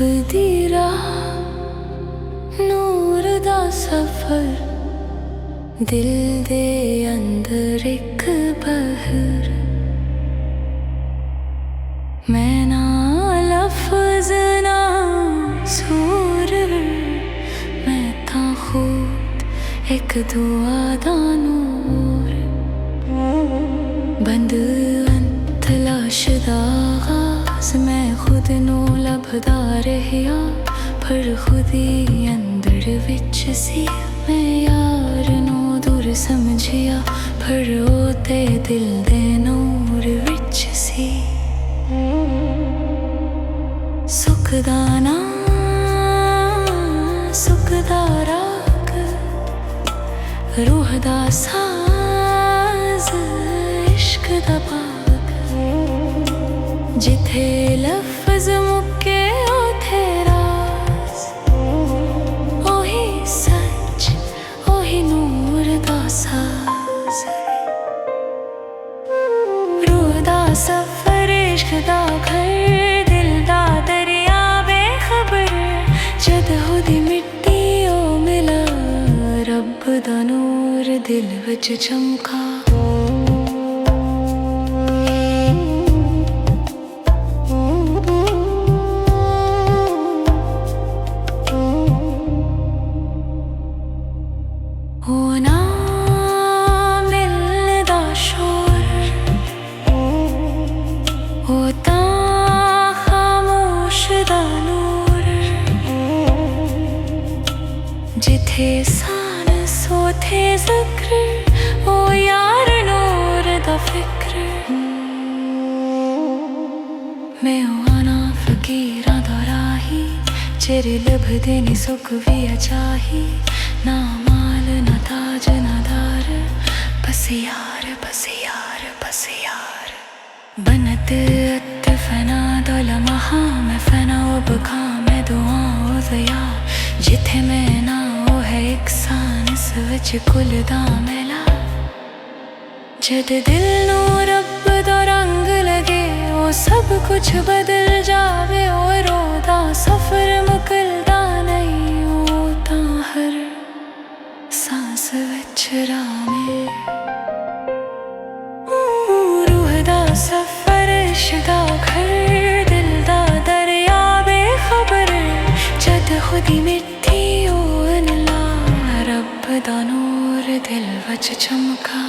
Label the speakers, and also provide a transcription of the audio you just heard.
Speaker 1: ਲੱਭਦੀ ਰਾਹ ਨੂਰ ਦਾ ਸਫ਼ਰ ਦਿਲ ਦੇ ਅੰਦਰ ਇੱਕ ਬਹਰ ਮੈਂ ਨਾ ਲਫ਼ਜ਼ ਨਾ ਸੁਰ ਮੈਂ ਤਾਂ ਖੁਦ ਇੱਕ ਦੁਆ ਦਾ ਨੂਰ ਬੰਦ ਤਲਾਸ਼ ਦਾ ਆਗਾਜ਼ ਮੈਂ ਖੁਦ ਨੂੰ ਲੱਭਦਾ ਰਹਿਆ ਪਰ ਖੁਦ ਹੀ ਅੰਦਰ ਵਿੱਚ ਸੀ ਮੈਂ ਯਾਰ ਨੂੰ ਦੂਰ ਸਮਝਿਆ ਪਰ ਉਹ ਤੇ ਦਿਲ ਦੇ ਨੂਰ ਵਿੱਚ ਸੀ ਸੁੱਖ ਦਾ ਨਾਮ ਸੁੱਖ ਦਾ ਰਾਗ ਰੂਹ ਦਾ ਸਾਜ਼ ਇਸ਼ਕ ਦਾ ਬਾਗ ਜਿੱਥੇ ਲਫ਼ਜ਼ ਮੁੱਕੇ ਉੱਥੇ ਰਾਜ਼ ਉਹੀ ਸੱਚ ਉਹੀ ਨੂਰ ਦਾ ਸਾਜ਼ ਰੂਹ ਦਾ ਸਫ਼ਰ ਇਸ਼ਕ ਦਾ ਘਰ ਦਿਲ ਦਾ ਦਰਿਆ ਬੇਖਬਰ ਜਦ ਉਹਦੀ ਮਿੱਟੀ ਉਹ ਮਿਲਾ ਰੱਬ ਦਾ ਨੂਰ ਦਿਲ ਵਿੱਚ ਚਮਕਾ ਉਹ ਨਾ ਮਿਲਦਾ ਸ਼ੋਰ ਉਹ ਤਾਂ ਖਾਮੋਸ਼ ਦਾ ਨੂਰ ਜਿੱਥੇ ਸਾਨਸ ਉੱਥੇ ਜ਼ਿਕਰ ਉਹ ਯਾਰ ਨੂਰ ਦਾ ਫਿਕਰ ਮੈਂ ਉਹ ਆਨਾ ਫਕੀਰਾਂ ਦਾ ਰਾਹੀ ਜਿਹੜੇ ਲੱਭਦੇ ਨੀ ਸੁੱਖ ਵੀ ਅਚਾਹੀ ਨਾ ਮਾਲ ਨਾ ਤਾਜ ਨਾ ਦਾਰ ਬਸ यार बस यार बस यार बनत अत फना दा लम्हा मैं फना बका मैं दुआओं ज़या जिथे मैं ना वो है एक सानस विच कुल दा मैला जद दिल नू रब दा रंग लगे वो सब कुछ बदल जावे और रोदा सफर मुकलदा नहीं वो तां हर सांस विच रामे रूह दा सफर इश्क दा घर दिल दा दरिया बेखबर जद खुदी मिट्टी ओ अनला रब दा नूर दिल विच चमका